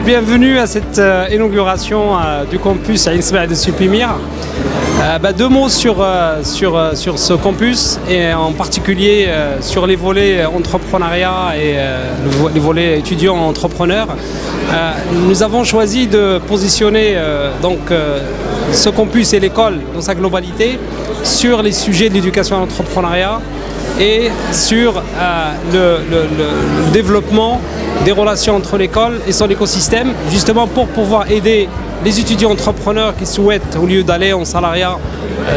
bienvenue à cette inauguration du campus Ain Sebaï de Supimir. Deux mots sur ce campus et en particulier sur les volets entrepreneuriat et les volets étudiants entrepreneurs. Nous avons choisi de positionner ce campus et l'école dans sa globalité sur les sujets de l'éducation à l'entrepreneuriat et sur le développement des relations entre l'école et son écosystème, justement pour pouvoir aider les étudiants entrepreneurs qui souhaitent, au lieu d'aller en salariat,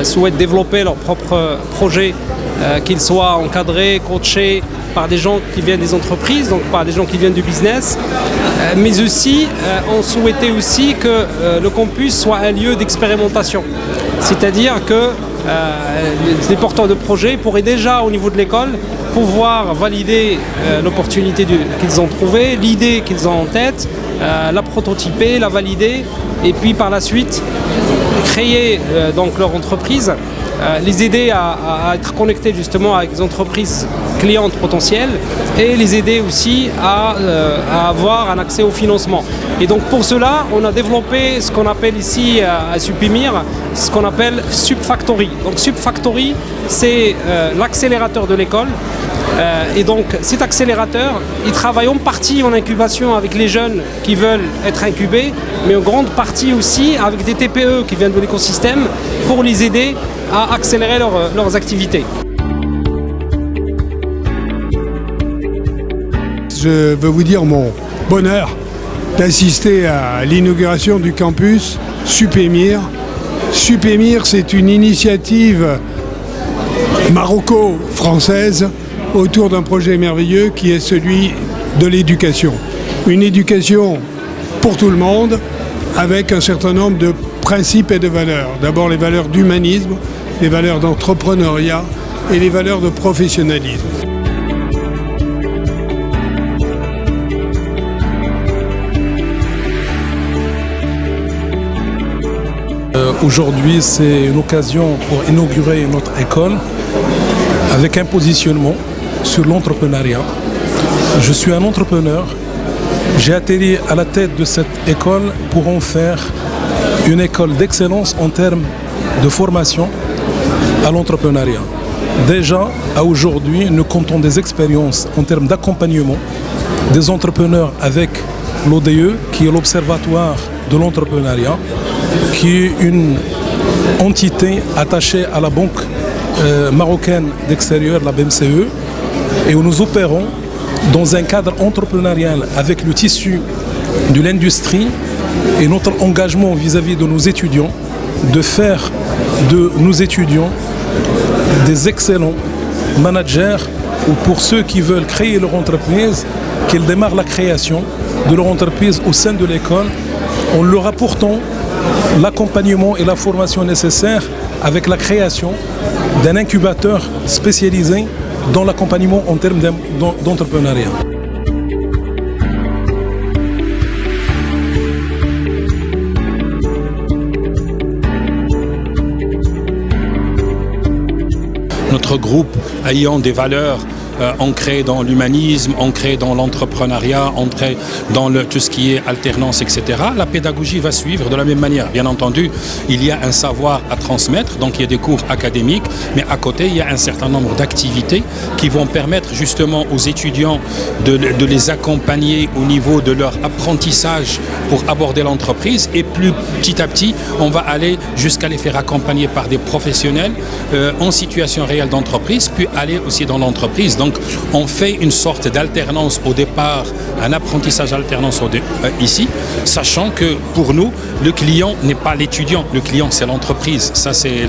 souhaitent développer leur propre projet, qu'ils soient encadrés, coachés par des gens qui viennent des entreprises, donc par des gens qui viennent du business, mais aussi on souhaitait aussi que le campus soit un lieu d'expérimentation, c'est-à-dire que les porteurs de projets pourraient déjà au niveau de l'école pouvoir valider l'opportunité qu'ils ont trouvée, l'idée qu'ils ont en tête, la prototyper, la valider et puis par la suite créer donc leur entreprise, les aider à être connectés justement avec des entreprises clientes potentielles et les aider aussi à avoir un accès au financement. Et donc pour cela, on a développé ce qu'on appelle ici à Supimir, ce qu'on appelle Subfactory. Donc Subfactory, c'est l'accélérateur de l'école. Et donc cet accélérateur, il travaille en partie en incubation avec les jeunes qui veulent être incubés, mais en grande partie aussi avec des TPE qui viennent de l'écosystème pour les aider à accélérer leurs activités. Je veux vous dire mon bonheur d'assister à l'inauguration du campus Supimir. Supimir, c'est une initiative maroco-française autour d'un projet merveilleux qui est celui de l'éducation. Une éducation pour tout le monde avec un certain nombre de principes et de valeurs. D'abord les valeurs d'humanisme, les valeurs d'entrepreneuriat et les valeurs de professionnalisme. Aujourd'hui, c'est une occasion pour inaugurer notre école avec un positionnement sur l'entrepreneuriat. Je suis un entrepreneur. J'ai atterri à la tête de cette école pour en faire une école d'excellence en termes de formation à l'entrepreneuriat. Déjà, à aujourd'hui, nous comptons des expériences en termes d'accompagnement des entrepreneurs avec l'ODE, qui est l'Observatoire de l'entrepreneuriat, qui est une entité attachée à la Banque marocaine d'extérieur, la BMCE, et où nous opérons dans un cadre entrepreneurial avec le tissu de l'industrie et notre engagement vis-à-vis de nos étudiants, de faire de nos étudiants des excellents managers, ou pour ceux qui veulent créer leur entreprise, qu'ils démarrent la création de leur entreprise au sein de l'école, en leur apportant l'accompagnement et la formation nécessaires avec la création d'un incubateur spécialisé dans l'accompagnement en termes d'entrepreneuriat. Notre groupe ayant des valeurs ancrées dans l'humanisme, ancrées dans l'entrepreneuriat, ancrées dans tout ce qui est alternance, etc. La pédagogie va suivre de la même manière. Bien entendu, il y a un savoir à transmettre, donc il y a des cours académiques, mais à côté, il y a un certain nombre d'activités qui vont permettre justement aux étudiants de les accompagner au niveau de leur apprentissage pour aborder l'entreprise, et plus petit à petit, on va aller jusqu'à les faire accompagner par des professionnels en situation réelle d'entreprise, puis aller aussi dans l'entreprise. Donc on fait une sorte d'alternance au départ, un apprentissage alternance ici, sachant que pour nous, le client n'est pas l'étudiant, le client c'est l'entreprise. Ça c'est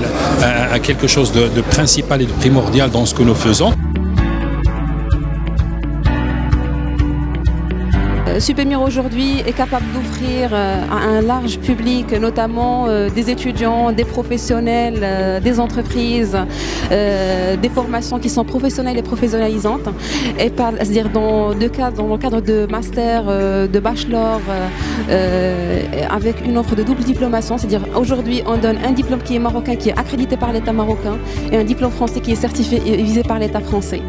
quelque chose de principal et de primordial dans ce que nous faisons. Supimir aujourd'hui est capable d'offrir à un large public, notamment des étudiants, des professionnels, des entreprises, des formations qui sont professionnelles et professionnalisantes, et c'est-à-dire dans le cadre de master, de bachelor, avec une offre de double diplomation, c'est-à-dire aujourd'hui on donne un diplôme qui est marocain, qui est accrédité par l'État marocain, et un diplôme français qui est certifié et visé par l'État français.